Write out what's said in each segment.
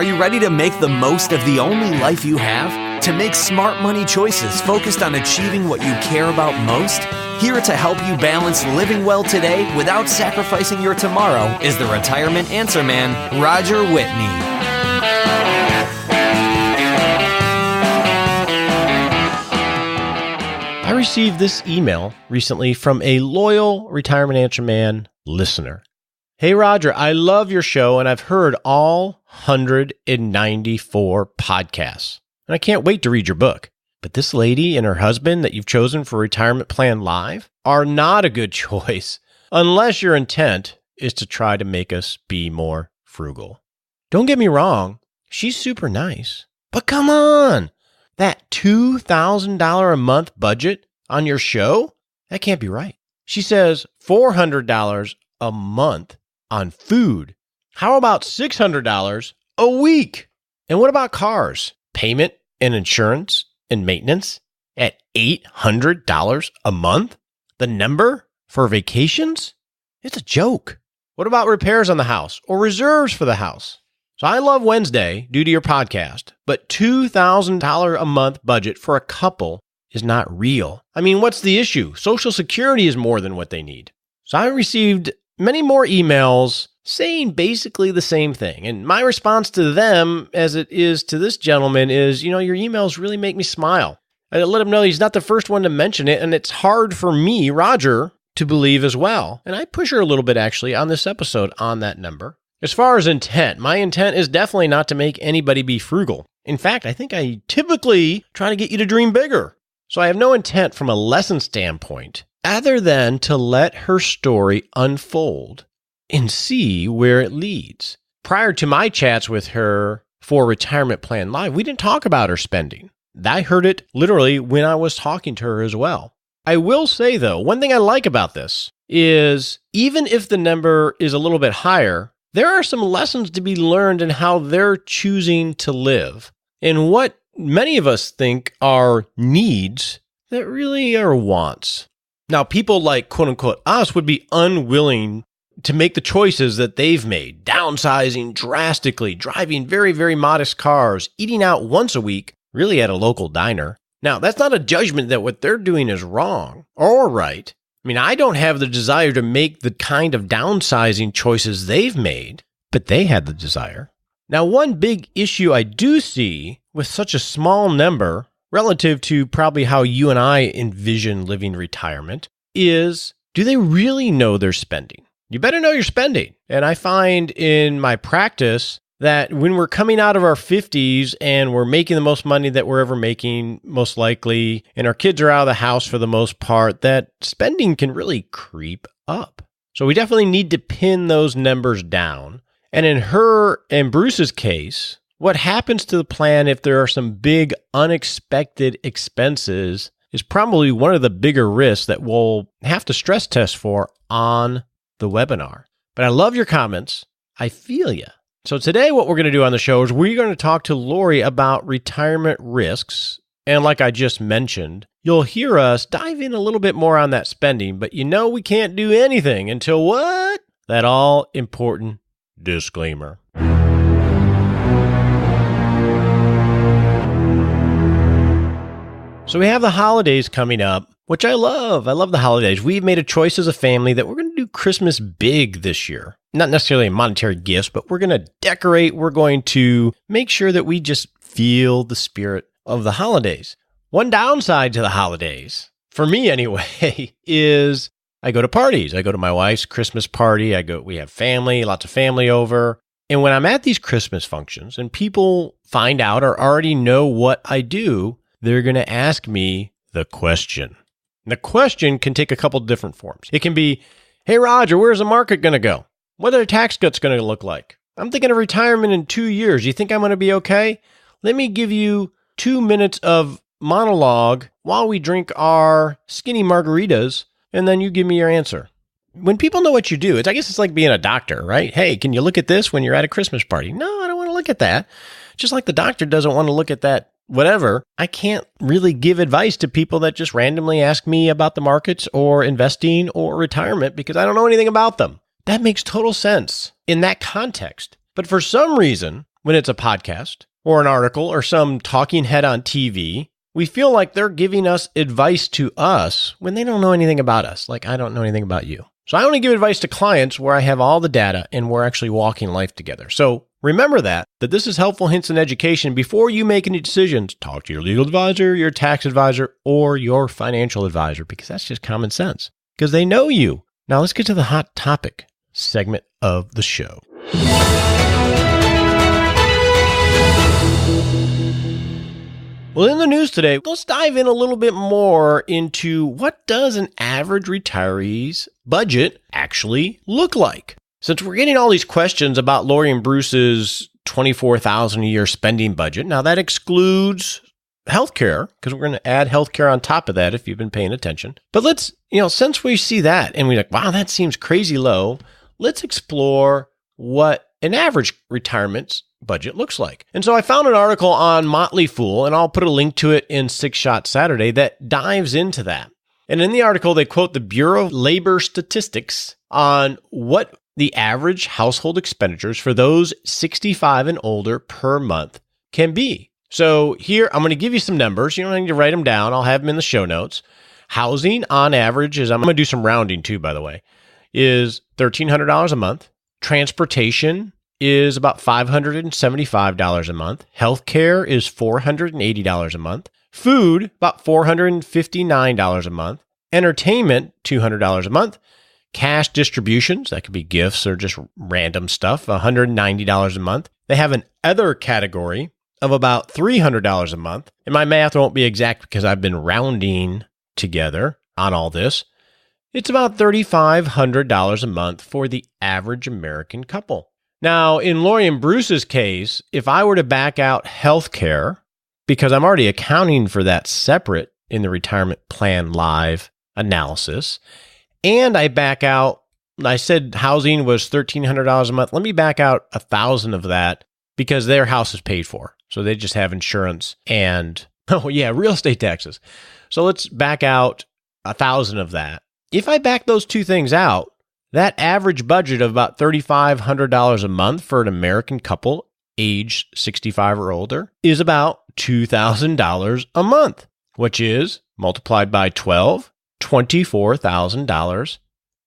Are you ready to make the most of the only life you have? To make smart money choices focused on achieving what you care about most? Here to help you balance living well today without sacrificing your tomorrow is the Retirement Answer Man, Roger Whitney. I received this email recently from a loyal Retirement Answer Man listener. Hey, Roger, I love your show, and I've heard all 194 podcasts, and I can't wait to read your book. But this lady and her husband that you've chosen for Retirement Plan Live are not a good choice unless your intent is to try to make us be more frugal. Don't get me wrong, she's super nice, but come on, that $2,000 a month budget on your show? That can't be right. She says $400 a month on food. How about $600 a week? And what about cars? Payment and insurance and maintenance at $800 a month? The number for vacations? It's a joke. What about repairs on the house or reserves for the house? So I love Wednesday due to your podcast, but $2,000 a month budget for a couple is not real. I mean, what's the issue? Social Security is more than what they need. So I received many more emails saying basically the same thing. And my response to them, as it is to this gentleman, is, your emails really make me smile. I let him know he's not the first one to mention it, and it's hard for me, Roger, to believe as well. And I push her a little bit, actually, on this episode on that number. As far as intent, my intent is definitely not to make anybody be frugal. In fact, I think I typically try to get you to dream bigger. So I have no intent from a lesson standpoint other than to let her story unfold and see where it leads. Prior to my chats with her for Retirement Plan Live, we didn't talk about her spending. I heard it literally when I was talking to her as well. I will say, though, one thing I like about this is even if the number is a little bit higher, there are some lessons to be learned in how they're choosing to live and what many of us think are needs that really are wants. Now, people like, quote unquote, us would be unwilling to make the choices that they've made, downsizing drastically, driving very, very modest cars, eating out once a week, really at a local diner. Now, that's not a judgment that what they're doing is wrong or right. I mean, I don't have the desire to make the kind of downsizing choices they've made, but they had the desire. Now, one big issue I do see with such a small number relative to probably how you and I envision living retirement is, do they really know they're spending? You better know you're spending. And I find in my practice that when we're coming out of our 50s and we're making the most money that we're ever making, most likely, and our kids are out of the house for the most part, that spending can really creep up. So we definitely need to pin those numbers down. And in her and Bruce's case, what happens to the plan if there are some big unexpected expenses is probably one of the bigger risks that we'll have to stress test for on the webinar. But I love your comments. I feel you. So today what we're going to do on the show is we're going to talk to Lori about retirement risks. And like I just mentioned, you'll hear us dive in a little bit more on that spending, but we can't do anything until what? That all important disclaimer. So we have the holidays coming up, which I love. I love the holidays. We've made a choice as a family that we're going to do Christmas big this year. Not necessarily monetary gifts, but we're going to decorate. We're going to make sure that we just feel the spirit of the holidays. One downside to the holidays, for me anyway, is I go to parties. I go to my wife's Christmas party. We have family, lots of family over. And when I'm at these Christmas functions and people find out or already know what I do, they're going to ask me the question. The question can take a couple different forms. It can be, hey, Roger, where's the market going to go? What are the tax cuts going to look like? I'm thinking of retirement in 2 years. You think I'm going to be okay? Let me give you 2 minutes of monologue while we drink our skinny margaritas, and then you give me your answer. When people know what you do, I guess it's like being a doctor, right? Hey, can you look at this when you're at a Christmas party? No, I don't want to look at that. Just like the doctor doesn't want to look at that whatever, I can't really give advice to people that just randomly ask me about the markets or investing or retirement because I don't know anything about them. That makes total sense in that context. But for some reason, when it's a podcast or an article or some talking head on TV, we feel like they're giving us advice to us when they don't know anything about us. Like, I don't know anything about you. So I only give advice to clients where I have all the data and we're actually walking life together. So remember that this is helpful hints and education. Before you make any decisions, talk to your legal advisor, your tax advisor, or your financial advisor, because that's just common sense, because they know you. Now let's get to the hot topic segment of the show. Well, in the news today, let's dive in a little bit more into what does an average retiree's budget actually look like? Since we're getting all these questions about Lori and Bruce's $24,000 a year spending budget, now that excludes healthcare, because we're going to add healthcare on top of that if you've been paying attention. But let's, since we see that and we're like, wow, that seems crazy low, let's explore what an average retirement budget looks like. And so I found an article on Motley Fool, and I'll put a link to it in 6 Shot Saturday, that dives into that. And in the article, they quote the Bureau of Labor Statistics on what the average household expenditures for those 65 and older per month can be. So here, I'm going to give you some numbers. You don't need to write them down. I'll have them in the show notes. Housing on average is, I'm going to do some rounding too, by the way, is $1,300 a month. Transportation is about $575 a month. Healthcare is $480 a month. Food, about $459 a month. Entertainment, $200 a month. Cash distributions, that could be gifts or just random stuff, $190 a month. They have an other category of about $300 a month. And my math won't be exact because I've been rounding together on all this. It's about $3,500 a month for the average American couple. Now, in Lori and Bruce's case, if I were to back out healthcare, because I'm already accounting for that separate in the Retirement Plan Live analysis, and I back out, I said housing was $1,300 a month. Let me back out $1,000 of that because their house is paid for. So they just have insurance and, real estate taxes. So let's back out $1,000 of that. If I back those two things out, that average budget of about $3,500 a month for an American couple age 65 or older is about $2,000 a month, which is multiplied by 12, $24,000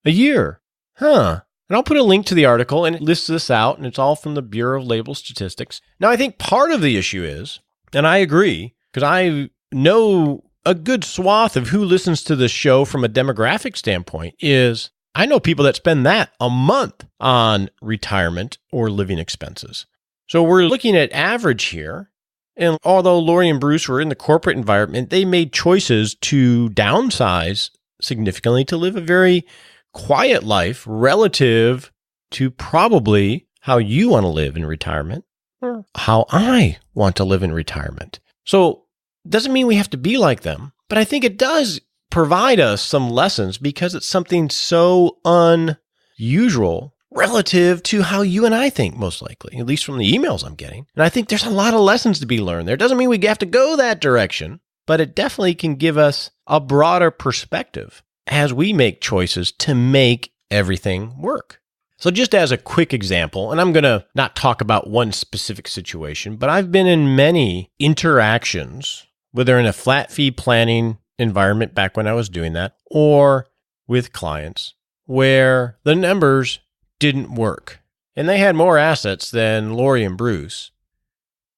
a year. And I'll put a link to the article and it lists this out, and it's all from the Bureau of Labor Statistics. Now, I think part of the issue is, and I agree, because I know a good swath of who listens to this show from a demographic standpoint, is I know people that spend that a month on retirement or living expenses. So we're looking at average here. And although Lori and Bruce were in the corporate environment, they made choices to downsize significantly to live a very quiet life relative to probably how you want to live in retirement or how I want to live in retirement. So it doesn't mean we have to be like them, but I think it does provide us some lessons because it's something so unusual relative to how you and I think, most likely, at least from the emails I'm getting. And I think there's a lot of lessons to be learned there. It doesn't mean we have to go that direction, but it definitely can give us a broader perspective as we make choices to make everything work. So just as a quick example, and I'm going to not talk about one specific situation, but I've been in many interactions, whether in a flat fee planning environment back when I was doing that, or with clients where the numbers didn't work. And they had more assets than Lori and Bruce,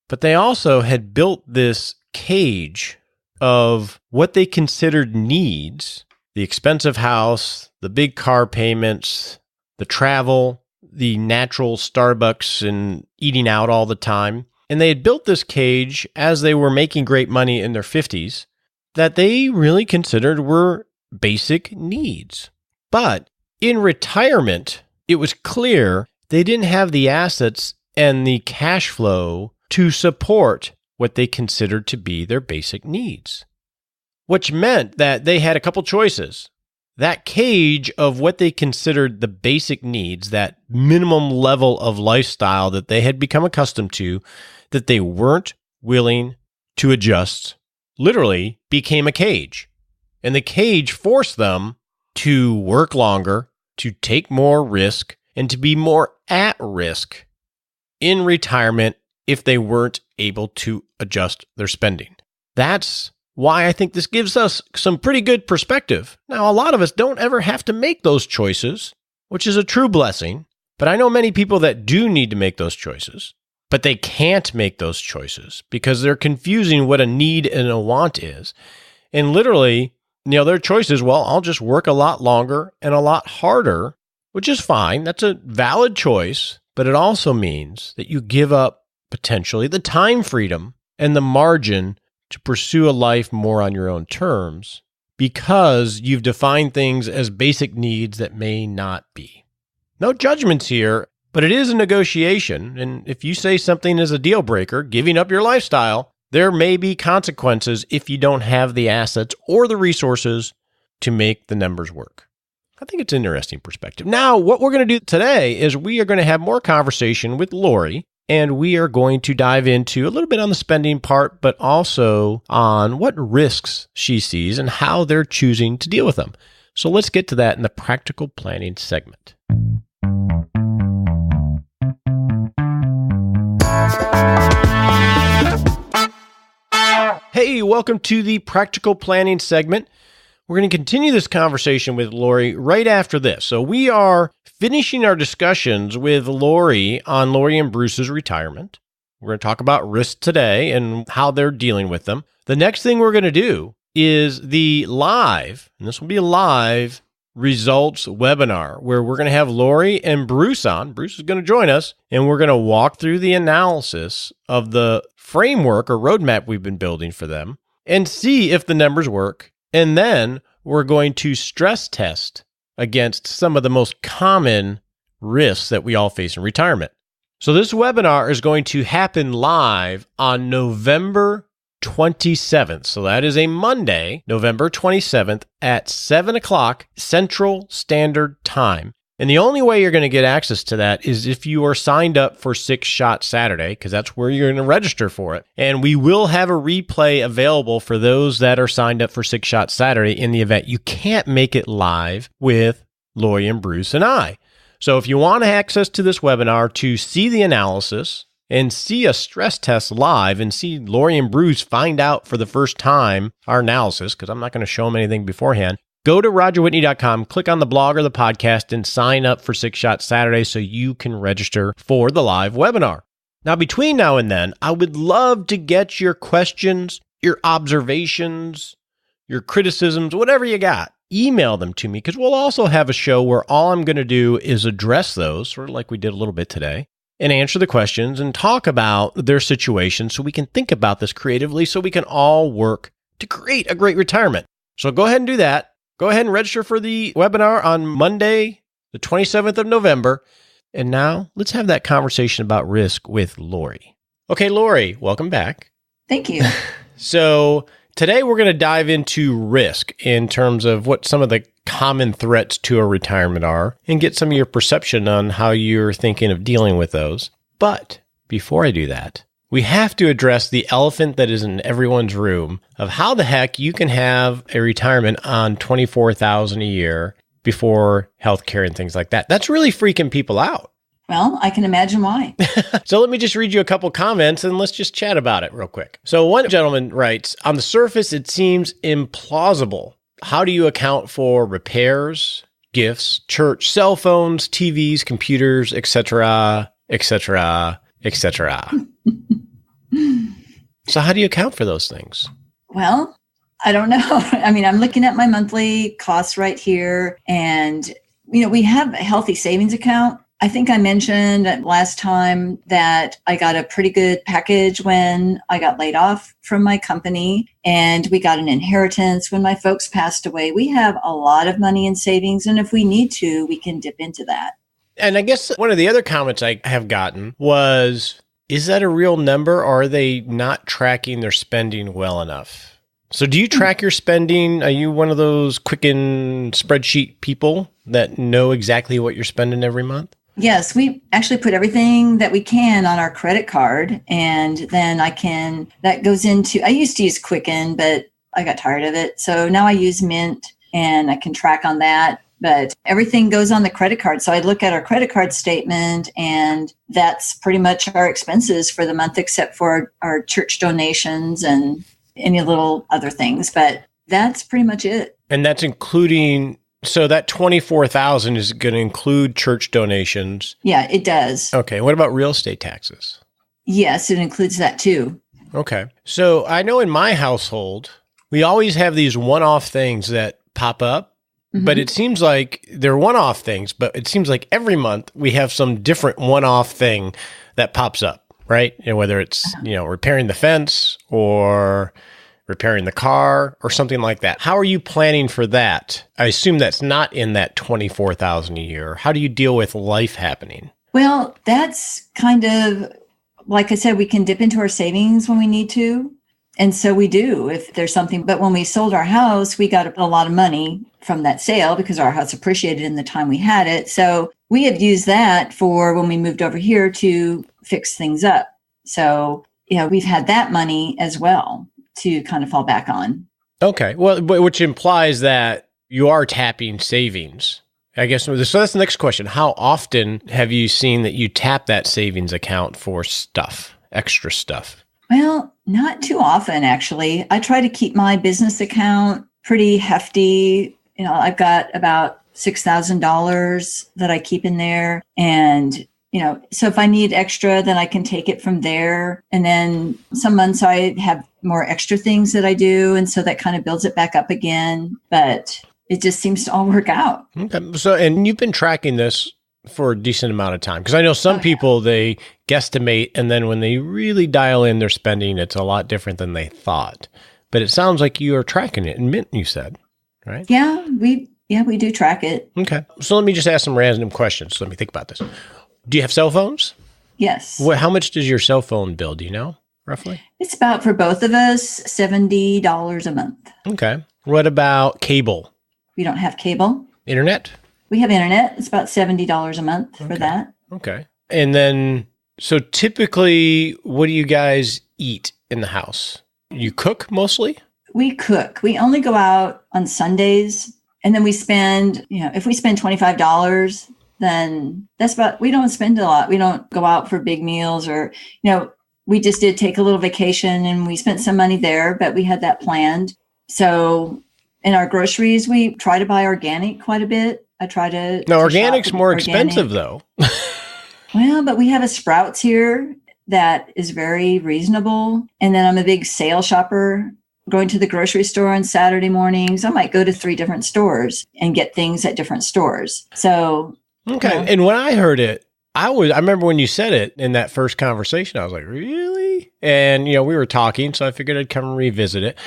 but they also had built this cage of what they considered needs: the expensive house, the big car payments, the travel, the natural Starbucks and eating out all the time. And they had built this cage as they were making great money in their 50s that they really considered were basic needs. But in retirement, it was clear they didn't have the assets and the cash flow to support what they considered to be their basic needs, which meant that they had a couple choices. That cage of what they considered the basic needs, that minimum level of lifestyle that they had become accustomed to, that they weren't willing to adjust, literally became a cage. And the cage forced them to work longer, to take more risk, and to be more at risk in retirement if they weren't able to adjust their spending. That's why I think this gives us some pretty good perspective. Now, a lot of us don't ever have to make those choices, which is a true blessing. But I know many people that do need to make those choices, but they can't make those choices because they're confusing what a need and a want is. And literally, their choice is, well, I'll just work a lot longer and a lot harder, which is fine. That's a valid choice, but it also means that you give up potentially the time freedom and the margin to pursue a life more on your own terms because you've defined things as basic needs that may not be. No judgments here, but it is a negotiation. And if you say something is a deal breaker, giving up your lifestyle, there may be consequences if you don't have the assets or the resources to make the numbers work. I think it's an interesting perspective. Now, what we're going to do today is we are going to have more conversation with Lori, and we are going to dive into a little bit on the spending part, but also on what risks she sees and how they're choosing to deal with them. So let's get to that in the practical planning segment. Hey, welcome to the practical planning segment. We're going to continue this conversation with Lori right after this. So we are finishing our discussions with Lori on Lori and Bruce's retirement. We're going to talk about risks today and how they're dealing with them. The next thing we're going to do is the live, and this will be a live results webinar where we're going to have Lori and Bruce on. Bruce is going to join us, and we're going to walk through the analysis of the framework or roadmap we've been building for them and see if the numbers work. And then we're going to stress test against some of the most common risks that we all face in retirement. So this webinar is going to happen live on November 27th. So that is a Monday, November 27th at 7 o'clock Central Standard Time. And the only way you're going to get access to that is if you are signed up for 6 Shot Saturday, because that's where you're going to register for it. And we will have a replay available for those that are signed up for 6 Shot Saturday in the event you can't make it live with Lori and Bruce and I. So if you want access to this webinar to see the analysis and see a stress test live and see Lori and Bruce find out for the first time our analysis, because I'm not going to show them anything beforehand, go to rogerwhitney.com, click on the blog or the podcast, and sign up for 6 Shot Saturday so you can register for the live webinar. Now, between now and then, I would love to get your questions, your observations, your criticisms, whatever you got. Email them to me, because we'll also have a show where all I'm going to do is address those, sort of like we did a little bit today, and answer the questions and talk about their situation so we can think about this creatively so we can all work to create a great retirement. So go ahead and do that. Go ahead and register for the webinar on Monday, the 27th of November. And now let's have that conversation about risk with Lori. Okay, Lori, welcome back. Thank you. So today we're going to dive into risk in terms of what some of the common threats to a retirement are and get some of your perception on how you're thinking of dealing with those. But before I do that, we have to address the elephant that is in everyone's room of how the heck you can have a retirement on $24,000 a year before healthcare and things like that. That's really freaking people out. Well, I can imagine why. So let me just read you a couple comments and let's just chat about it real quick. So one gentleman writes, on the surface, it seems implausible. How do you account for repairs, gifts, church, cell phones, TVs, computers, etc., etc., etc.? So how do you account for those things? Well, I don't know. I mean, I'm looking at my monthly costs right here. And, we have a healthy savings account. I think I mentioned last time that I got a pretty good package when I got laid off from my company, and we got an inheritance when my folks passed away. We have a lot of money in savings, and if we need to, we can dip into that. And I guess one of the other comments I have gotten was, is that a real number, or are they not tracking their spending well enough? So do you track your spending? Are you one of those Quicken spreadsheet people that know exactly what you're spending every month? Yes, we actually put everything that we can on our credit card, and then that goes into, I used to use Quicken, but I got tired of it. So now I use Mint, and I can track on that. but everything goes on the credit card. So I look at our credit card statement, and that's pretty much our expenses for the month, except for our church donations and any little other things. But that's pretty much it. And that's including, so that 24,000 is going to include church donations. Yeah, it does. Okay. What about real estate taxes? Yes, it includes that too. Okay. So I know in my household, we always have these one-off things that pop up, but it seems like they're one-off things, but it seems like every month we have some different one-off thing that pops up, right? And whether it's, repairing the fence or repairing the car or something like that. How are you planning for that? I assume that's not in that 24,000 a year. How do you deal with life happening? Well, that's kind of, like I said, we can dip into our savings when we need to. And so we do if there's something. But when we sold our house, we got a lot of money from that sale because our house appreciated in the time we had it. So we have used that for when we moved over here to fix things up. So, we've had that money as well to kind of fall back on. Okay. Well, which implies that you are tapping savings. I guess, so that's the next question. How often have you seen that you tap that savings account for stuff, extra stuff? Well, not too often, actually. I try to keep my business account pretty hefty. I've got about $6,000 that I keep in there. And so if I need extra, then I can take it from there. And then some months I have more extra things that I do. And so that kind of builds it back up again. But it just seems to all work out. Okay. So, and you've been tracking this for a decent amount of time. Because I know some people, they guesstimate, and then when they really dial in their spending, it's a lot different than they thought. But it sounds like you are tracking it in Mint, you said, right? Yeah, we do track it. Okay. So let me just ask some random questions. Let me think about this. Do you have cell phones? Yes. How much does your cell phone bill? Do you know, roughly? It's about, for both of us, $70 a month. Okay. What about cable? We don't have cable. Internet? We have internet. It's about $70 a month for that. Okay. And then, so typically, what do you guys eat in the house? You cook mostly? We cook. We only go out on Sundays. And then we spend, if we spend $25, then that's about, we don't spend a lot. We don't go out for big meals or, we just did take a little vacation and we spent some money there, but we had that planned. So in our groceries, we try to buy organic quite a bit. I try to. No, organic's more expensive though. Well, but we have a Sprouts here that is very reasonable. And then I'm a big sale shopper. Going to the grocery store on Saturday mornings, I might go to 3 different stores and get things at different stores. So. Okay. And when I heard it, I remember when you said it in that first conversation, I was like, really? And, we were talking, so I figured I'd come and revisit it.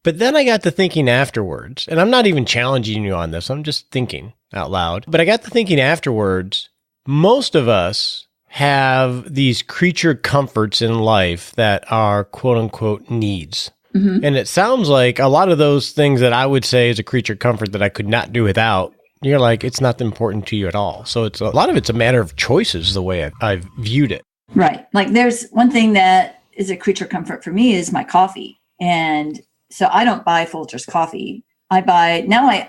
But then I got to thinking afterwards, and I'm not even challenging you on this. I'm just thinking out loud. But I got to thinking afterwards, most of us have these creature comforts in life that are quote unquote needs. Mm-hmm. And it sounds like a lot of those things that I would say is a creature comfort that I could not do without, you're like, it's not important to you at all. So it's a lot of it's a matter of choices, the way I've viewed it. Right. Like there's one thing that is a creature comfort for me is my coffee. And so I don't buy Folgers coffee. I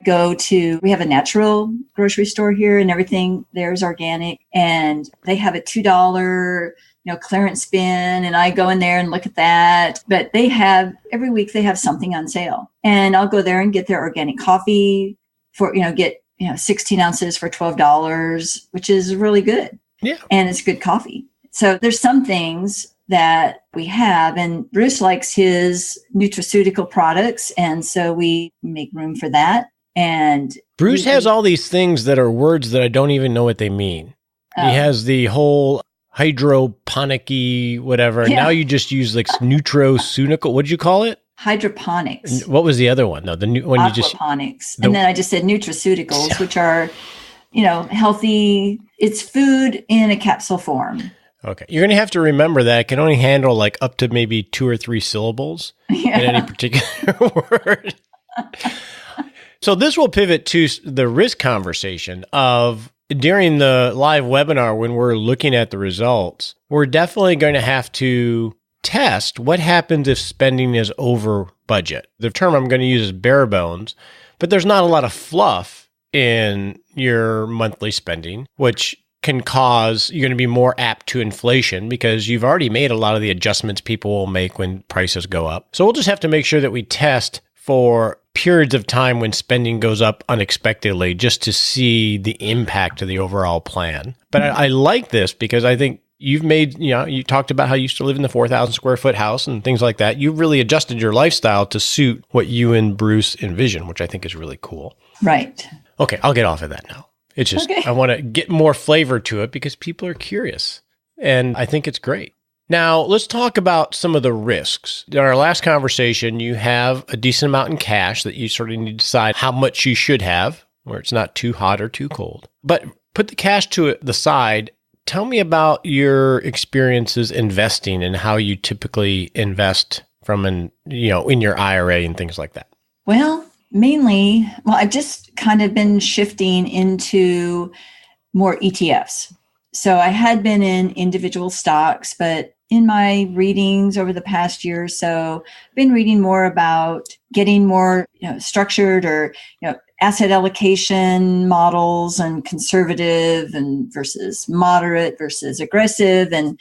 go to, we have a natural grocery store here and everything there is organic. And they have a $2, clearance bin. And I go in there and look at that. But every week they have something on sale. And I'll go there and get their organic coffee for, get 16 ounces for $12, which is really good. Yeah. And it's good coffee. So there's some things that we have, and Bruce likes his nutraceutical products. And so we make room for that. And Bruce has all these things that are words that I don't even know what they mean. He has the whole hydroponic-y whatever. And now you just use like nutraceutical. What did you call it? Hydroponics. What was the other one though? The new one you just aquaponics. And then I just said nutraceuticals, which are, healthy. It's food in a capsule form. Okay. You're going to have to remember that it can only handle like up to maybe 2 or 3 syllables in any particular word. So this will pivot to the risk conversation of during the live webinar when we're looking at the results, we're definitely going to have to test what happens if spending is over budget. The term I'm going to use is bare bones, but there's not a lot of fluff in your monthly spending, which can cause you're going to be more apt to inflation because you've already made a lot of the adjustments people will make when prices go up. So we'll just have to make sure that we test for periods of time when spending goes up unexpectedly just to see the impact of the overall plan. But I like this because I think you've made, you talked about how you used to live in the 4,000 square foot house and things like that. You've really adjusted your lifestyle to suit what you and Bruce envision, which I think is really cool. Right. Okay, I'll get off of that now. It's just, I want to get more flavor to it because people are curious and I think it's great. Now, let's talk about some of the risks. In our last conversation, you have a decent amount in cash that you sort of need to decide how much you should have, where it's not too hot or too cold. But put the cash to the side. Tell me about your experiences investing and how you typically invest from in your IRA and things like that. Well, mainly, I've just kind of been shifting into more ETFs. So I had been in individual stocks, but in my readings over the past year or so, I've been reading more about getting more, structured or, asset allocation models and conservative and versus moderate versus aggressive. And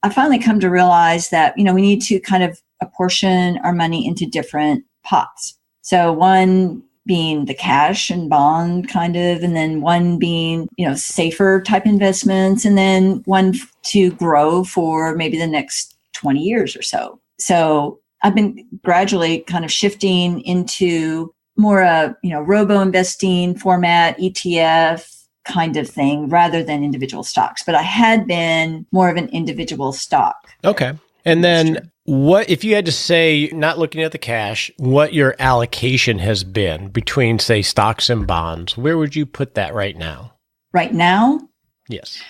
I finally come to realize that, we need to kind of apportion our money into different pots. So one being the cash and bond kind of, and then one being, safer type investments, and then one to grow for maybe the next 20 years or so. So I've been gradually kind of shifting into more robo investing format, ETF kind of thing rather than individual stocks. But I had been more of an individual stock. Okay. And then what, if you had to say, not looking at the cash, what your allocation has been between, say, stocks and bonds, where would you put that right now? Right now? Yes.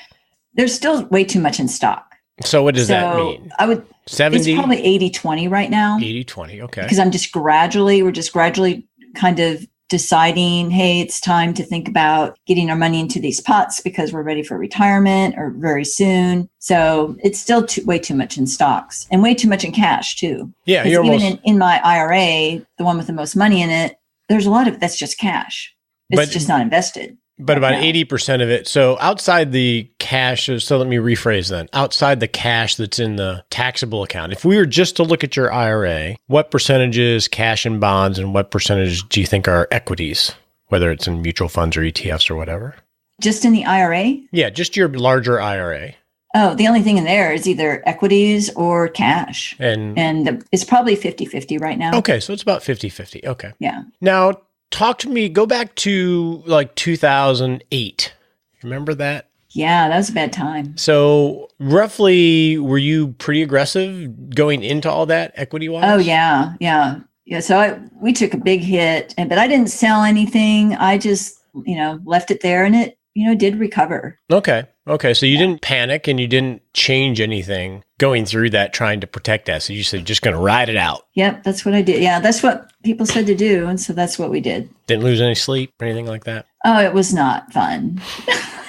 There's still way too much in stock. So what does that mean? I would, 70? It's probably 80-20 right now. 80-20, okay. Because we're just gradually kind of deciding, hey, it's time to think about getting our money into these pots because we're ready for retirement or very soon. So it's still way too much in stocks and way too much in cash too. Yeah, you're even in my IRA, the one with the most money in it, there's a lot of that's just cash. It's just not invested. But about 80% of it. So outside the cash, so let me rephrase then. Outside the cash that's in the taxable account, if we were just to look at your IRA, what percentage is cash and bonds and what percentage do you think are equities, whether it's in mutual funds or ETFs or whatever? Just in the IRA? Yeah, just your larger IRA. Oh, the only thing in there is either equities or cash. And it's probably 50-50 right now. Okay, so it's about 50-50. Okay. Yeah. Now, talk to me, go back to like 2008. Remember that? Yeah, that was a bad time. So roughly, were you pretty aggressive going into all that equity-wise? Oh, yeah. Yeah. So we took a big hit, but I didn't sell anything. I just, left it there and it, did recover. Okay. So you didn't panic and you didn't change anything going through that, trying to protect that. So you said, just going to ride it out. Yep. That's what I did. Yeah. That's what people said to do. And so that's what we did. Didn't lose any sleep or anything like that? Oh, it was not fun.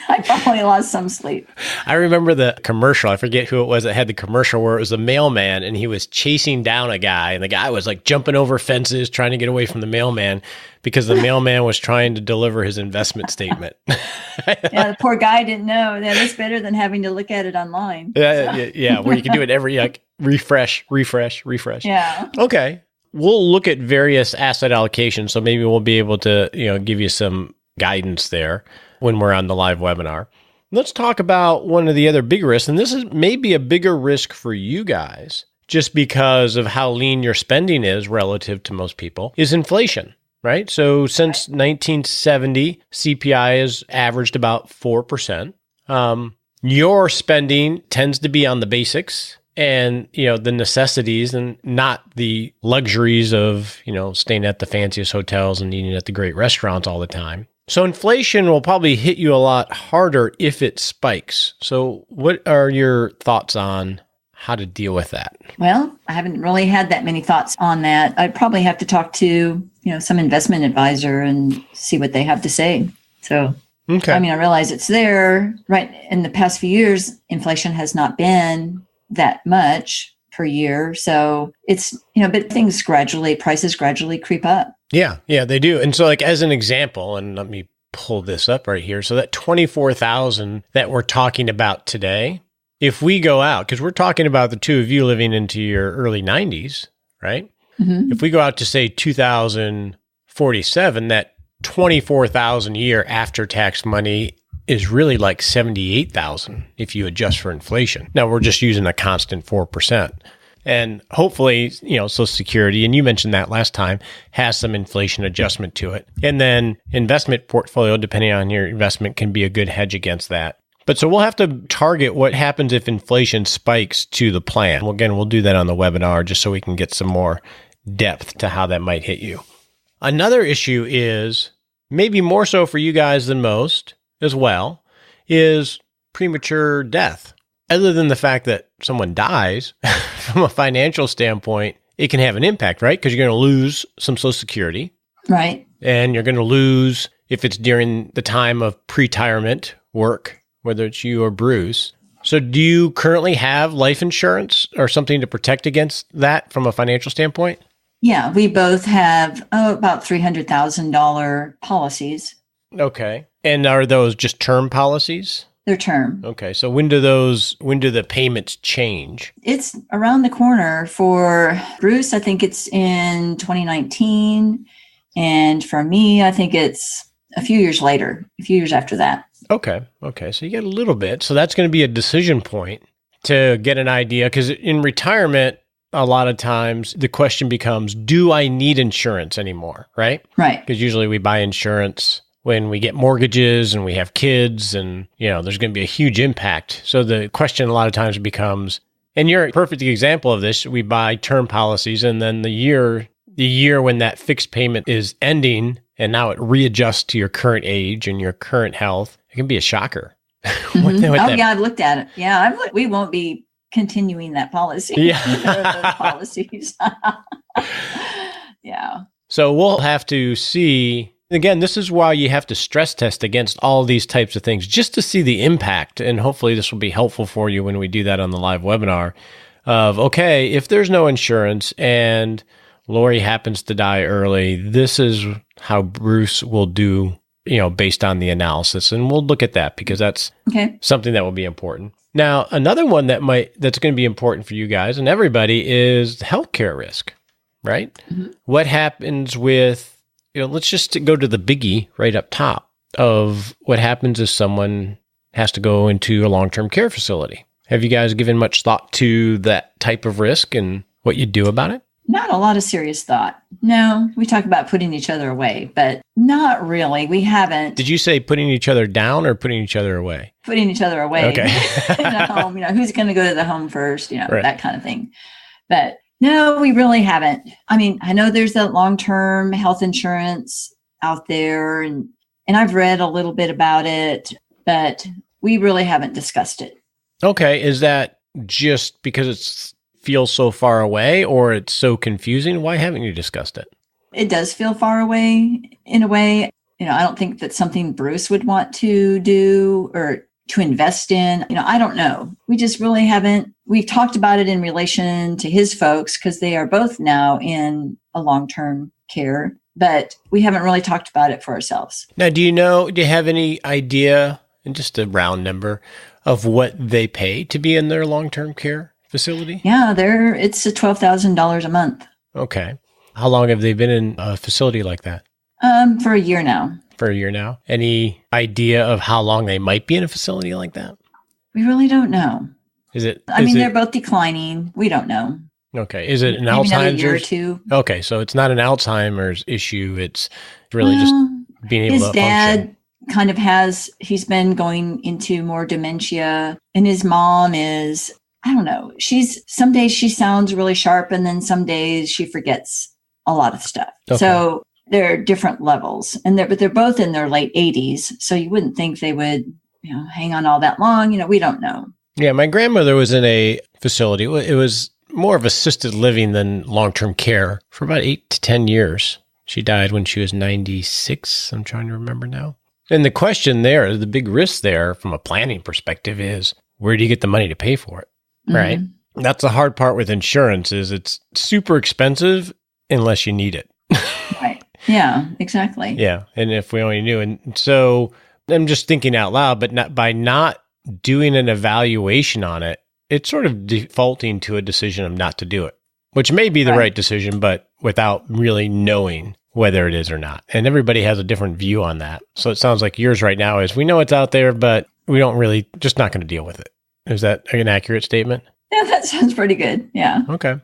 I probably lost some sleep. I remember the commercial. I forget who it was that had the commercial where it was a mailman and he was chasing down a guy and the guy was like jumping over fences trying to get away from the mailman because the mailman was trying to deliver his investment statement. Yeah, the poor guy didn't know. That's better than having to look at it online. Yeah, where you can do it every refresh. Yeah. Okay. We'll look at various asset allocations, so maybe we'll be able to, give you some guidance there when we're on the live webinar. Let's talk about one of the other big risks, and this is maybe a bigger risk for you guys, just because of how lean your spending is relative to most people, is inflation, right? So since 1970, CPI has averaged about 4%. Your spending tends to be on the basics and, the necessities and not the luxuries of, staying at the fanciest hotels and eating at the great restaurants all the time. So inflation will probably hit you a lot harder if it spikes. So what are your thoughts on how to deal with that? Well, I haven't really had that many thoughts on that. I'd probably have to talk to, some investment advisor and see what they have to say. So, okay. I realize it's there, right? In the past few years, inflation has not been that much per year. So it's, but prices gradually creep up. Yeah, they do. And so like as an example, and let me pull this up right here. So that 24,000 that we're talking about today, if we go out, because we're talking about the two of you living into your early 90s, right? Mm-hmm. If we go out to say 2047, that 24,000 a year after tax money is really like 78,000 if you adjust for inflation. Now we're just using a constant 4%. And hopefully, Social Security, and you mentioned that last time, has some inflation adjustment to it. And then investment portfolio, depending on your investment, can be a good hedge against that. But so we'll have to target what happens if inflation spikes to the plan. Well, again, we'll do that on the webinar just so we can get some more depth to how that might hit you. Another issue is, maybe more so for you guys than most as well, is premature death. Other than the fact that someone dies, from a financial standpoint, it can have an impact, right? Because you're going to lose some Social Security. Right. And you're going to lose, if it's during the time of pre-retirement work, whether it's you or Bruce. So do you currently have life insurance or something to protect against that from a financial standpoint? Yeah, we both have about $300,000 policies. Okay. And are those just term policies? They're term. Okay. So when do the payments change? It's around the corner for Bruce. I think it's in 2019. And for me, I think it's a few years later, a few years after that. Okay. So you get a little bit. So that's going to be a decision point to get an idea. Because in retirement, a lot of times the question becomes, do I need insurance anymore? Right? Right. Because usually we buy insurance when we get mortgages and we have kids and, there's going to be a huge impact. So the question a lot of times becomes, and you're a perfect example of this, we buy term policies and then the year when that fixed payment is ending and now it readjusts to your current age and your current health, it can be a shocker. Mm-hmm. Yeah, I've looked at it. Yeah, we won't be continuing that policy. Yeah. Those policies. Yeah. So we'll have to see. Again, this is why you have to stress test against all these types of things just to see the impact. And hopefully this will be helpful for you when we do that on the live webinar of, okay, if there's no insurance and Lori happens to die early, this is how Bruce will do, based on the analysis. And we'll look at that because that's something that will be important. Now, another one that's going to be important for you guys and everybody is healthcare risk, right? Mm-hmm. What happens with, let's just go to the biggie right up top of what happens if someone has to go into a long-term care facility. Have you guys given much thought to that type of risk and what you do about it? Not a lot of serious thought. No, we talk about putting each other away, but not really. We haven't. Did you say putting each other down or putting each other away? Putting each other away. Okay. In a home, who's going to go to the home first, right. That kind of thing. But no, we really haven't. I mean, I know there's that long-term health insurance out there and I've read a little bit about it, but we really haven't discussed it. Okay. Is that just because it feels so far away or it's so confusing? Why haven't you discussed it? It does feel far away in a way. I don't think that's something Bruce would want to do or to invest in. I don't know. We just really haven't. We've talked about it in relation to his folks because they are both now in a long-term care, but we haven't really talked about it for ourselves. Now, do you have any idea, and just a round number, of what they pay to be in their long-term care facility? Yeah, it's $12,000 a month. Okay. How long have they been in a facility like that? For a year now. Any idea of how long they might be in a facility like that? We really don't know. They're both declining. We don't know. Okay. Is it an Maybe Alzheimer's? Another year or two. Okay. So it's not an Alzheimer's issue. It's really just being able to function. His dad kind of he's been going into more dementia, and his mom is, I don't know. Some days she sounds really sharp, and then some days she forgets a lot of stuff. Okay. So there are different levels, but they're both in their late 80s. So you wouldn't think they would, hang on all that long. We don't know. Yeah, my grandmother was in a facility. It was more of assisted living than long-term care for about 8 to 10 years. She died when she was 96. I'm trying to remember now. And the question there, the big risk there from a planning perspective is, where do you get the money to pay for it? Mm-hmm. Right? That's the hard part with insurance is it's super expensive unless you need it. Right. Yeah, exactly. Yeah. And if we only knew. And so I'm just thinking out loud, but by not doing an evaluation on it, it's sort of defaulting to a decision of not to do it, which may be the right decision, but without really knowing whether it is or not. And everybody has a different view on that. So it sounds like yours right now is we know it's out there, but we don't really, just not going to deal with it. Is that an accurate statement? Yeah, that sounds pretty good. Yeah. Okay.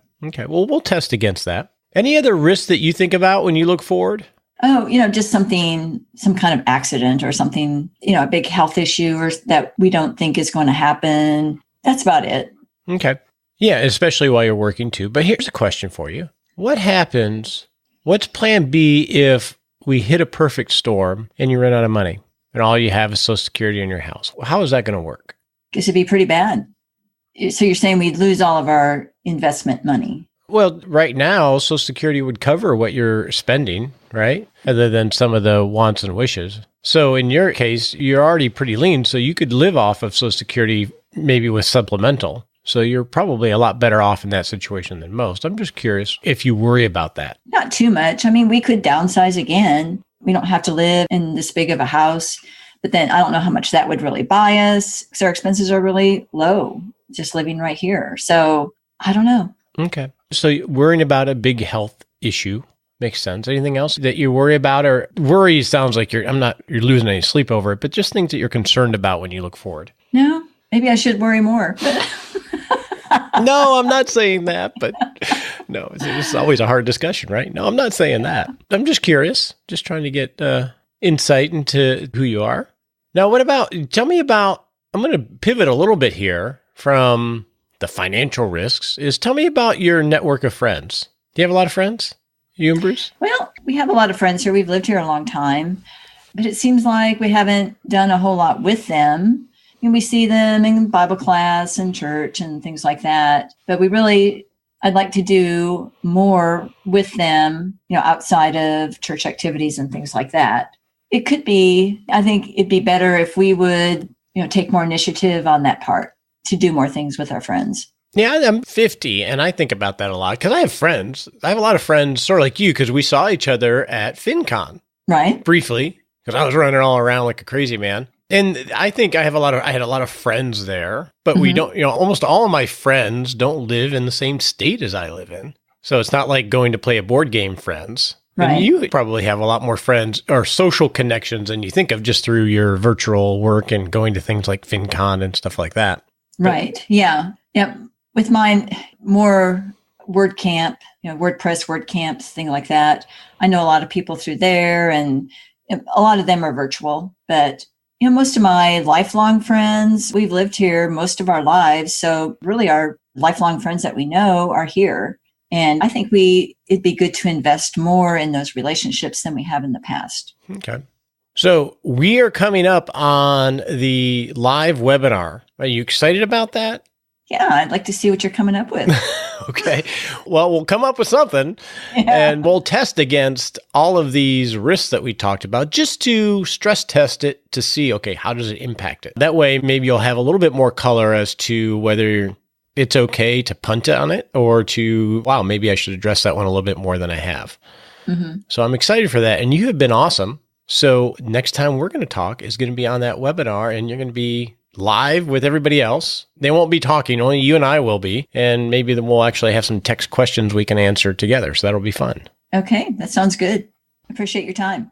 Well, we'll test against that. Any other risks that you think about when you look forward? Oh, just some kind of accident or something, a big health issue or that we don't think is going to happen. That's about it. Okay. Yeah, especially while you're working too. But here's a question for you. What's plan B if we hit a perfect storm and you run out of money and all you have is Social Security in your house? How is that going to work? Guess it'd be pretty bad. So you're saying we'd lose all of our investment money? Well, right now, Social Security would cover what you're spending, right? Other than some of the wants and wishes. So in your case, you're already pretty lean, so you could live off of Social Security maybe with supplemental. So you're probably a lot better off in that situation than most. I'm just curious if you worry about that. Not too much. I mean, we could downsize again. We don't have to live in this big of a house. But then I don't know how much that would really buy us because our expenses are really low just living right here. So I don't know. Okay. So worrying about a big health issue makes sense. Anything else that you worry about? Or worry sounds like you're losing any sleep over it, but just things that you're concerned about when you look forward. No, maybe I should worry more. No, I'm not saying that, but no, it's always a hard discussion, right? No, I'm not saying that. I'm just curious, just trying to get insight into who you are. Now, tell me about, I'm going to pivot a little bit here from the financial risks, tell me about your network of friends. Do you have a lot of friends, you and Bruce? Well, we have a lot of friends here. We've lived here a long time, but it seems like we haven't done a whole lot with them. And we see them in Bible class and church and things like that. But I'd like to do more with them, outside of church activities and things like that. I think it'd be better if we would, take more initiative on that part to do more things with our friends. Yeah, I'm 50, and I think about that a lot because I have friends. I have a lot of friends, sort of like you, because we saw each other at FinCon. Right. Briefly, because I was running all around like a crazy man. And I think I had a lot of friends there, but we don't, almost all of my friends don't live in the same state as I live in. So it's not like going to play a board game friends. Right. And you probably have a lot more friends or social connections than you think of just through your virtual work and going to things like FinCon and stuff like that. Right. Yeah. Yep. With mine, more WordCamp, WordPress, WordCamps, thing like that. I know a lot of people through there, and a lot of them are virtual. But, most of my lifelong friends, we've lived here most of our lives. So really our lifelong friends that we know are here. And I think it'd be good to invest more in those relationships than we have in the past. Okay. So we are coming up on the live webinar. Are you excited about that? Yeah, I'd like to see what you're coming up with. Okay. Well, we'll come up with something and we'll test against all of these risks that we talked about just to stress test it to see, okay, how does it impact it? That way, maybe you'll have a little bit more color as to whether it's okay to punt on it or to, wow, maybe I should address that one a little bit more than I have. Mm-hmm. So I'm excited for that. And you have been awesome. So next time we're going to talk is going to be on that webinar, and you're going to be live with everybody else. They won't be talking, only you and I will be. And maybe then we'll actually have some text questions we can answer together. So that'll be fun. Okay, that sounds good. Appreciate your time.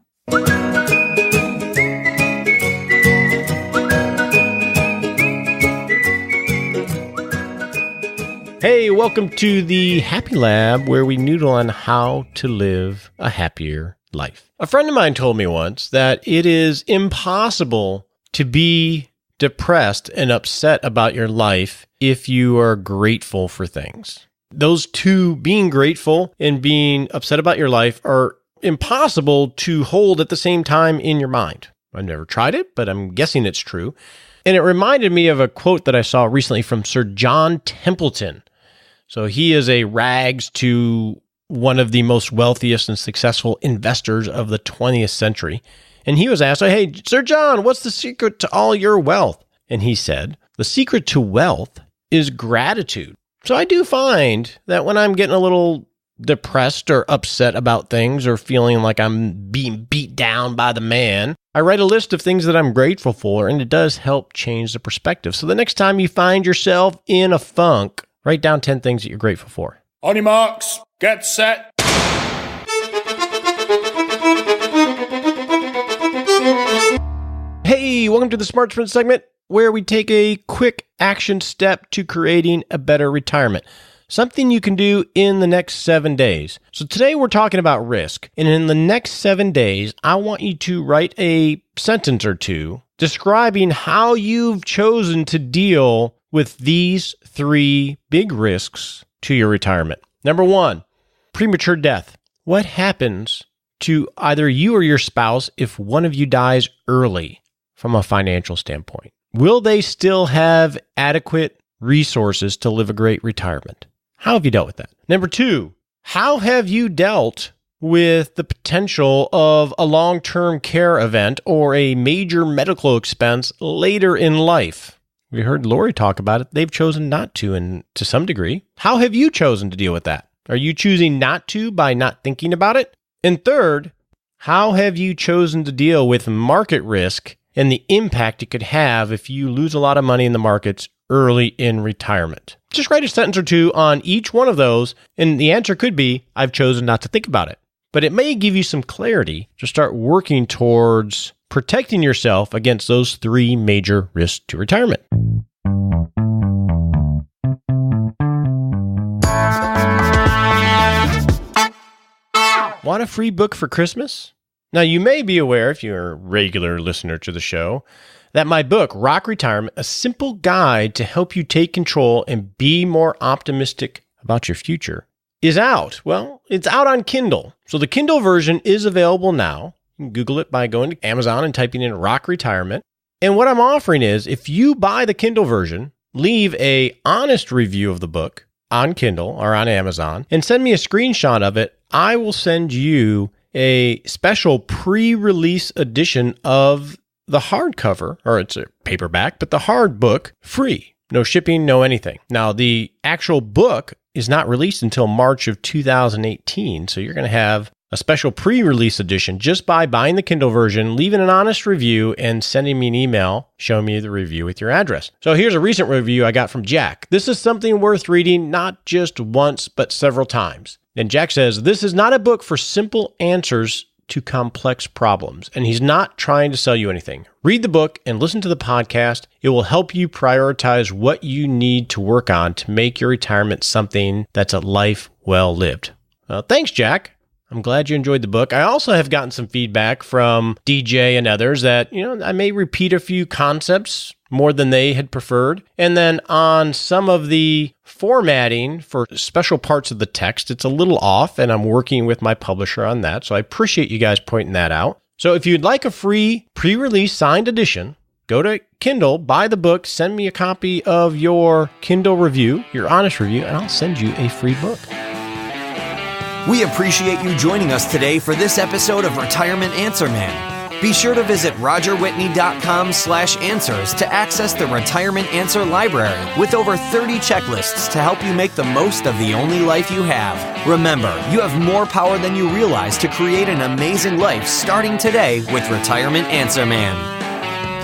Hey, welcome to the Happy Lab, where we noodle on how to live a happier life. A friend of mine told me once that it is impossible to be depressed and upset about your life if you are grateful for things. Those two, being grateful and being upset about your life, are impossible to hold at the same time in your mind. I've never tried it, but I'm guessing it's true. And it reminded me of a quote that I saw recently from Sir John Templeton. So he is a rags to one of the most wealthiest and successful investors of the 20th century. And he was asked, hey, Sir John, what's the secret to all your wealth? And he said, the secret to wealth is gratitude. So I do find that when I'm getting a little depressed or upset about things or feeling like I'm being beat down by the man, I write a list of things that I'm grateful for, and it does help change the perspective. So the next time you find yourself in a funk, write down 10 things that you're grateful for. On your marks, get set. Hey, welcome to the Smart Sprint segment, where we take a quick action step to creating a better retirement. Something you can do in the next 7 days. So today we're talking about risk. And in the next 7 days, I want you to write a sentence or two describing how you've chosen to deal with these 3 big risks to your retirement. Number 1, premature death. What happens to either you or your spouse if one of you dies early from a financial standpoint? Will they still have adequate resources to live a great retirement? How have you dealt with that? Number 2, how have you dealt with the potential of a long-term care event or a major medical expense later in life? We heard Lori talk about it. They've chosen not to, and to some degree. How have you chosen to deal with that? Are you choosing not to by not thinking about it? And third, how have you chosen to deal with market risk and the impact it could have if you lose a lot of money in the markets early in retirement? Just write a sentence or two on each one of those, and the answer could be, I've chosen not to think about it. But it may give you some clarity to start working towards protecting yourself against those 3 major risks to retirement. Want a free book for Christmas? Now, you may be aware, if you're a regular listener to the show, that my book, Rock Retirement, a simple guide to help you take control and be more optimistic about your future, is out. Well, it's out on Kindle. So the Kindle version is available now. You can Google it by going to Amazon and typing in Rock Retirement. And what I'm offering is, if you buy the Kindle version, leave an honest review of the book on Kindle or on Amazon, and send me a screenshot of it, I will send you a special pre-release edition of the hardcover, or it's a paperback, but the hard book, free. No shipping, no anything. Now, the actual book is not released until March of 2018, so you're going to have a special pre-release edition just by buying the Kindle version, leaving an honest review, and sending me an email showing me the review with your address. So here's a recent review I got from Jack. This is something worth reading, not just once, but several times. And Jack says, this is not a book for simple answers to complex problems, and he's not trying to sell you anything. Read the book and listen to the podcast. It will help you prioritize what you need to work on to make your retirement something that's a life well lived. Thanks, Jack. I'm glad you enjoyed the book. I also have gotten some feedback from DJ and others that, I may repeat a few concepts more than they had preferred. And then on some of the formatting for special parts of the text, it's a little off, and I'm working with my publisher on that. So I appreciate you guys pointing that out. So if you'd like a free pre-release signed edition, go to Kindle, buy the book, send me a copy of your Kindle review, your honest review, and I'll send you a free book. We appreciate you joining us today for this episode of Retirement Answer Man. Be sure to visit rogerwhitney.com/answers to access the Retirement Answer Library with over 30 checklists to help you make the most of the only life you have. Remember, you have more power than you realize to create an amazing life starting today with Retirement Answer Man.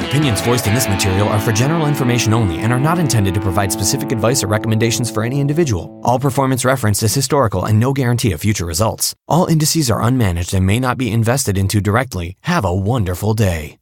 The opinions voiced in this material are for general information only and are not intended to provide specific advice or recommendations for any individual. All performance referenced is historical and no guarantee of future results. All indices are unmanaged and may not be invested into directly. Have a wonderful day.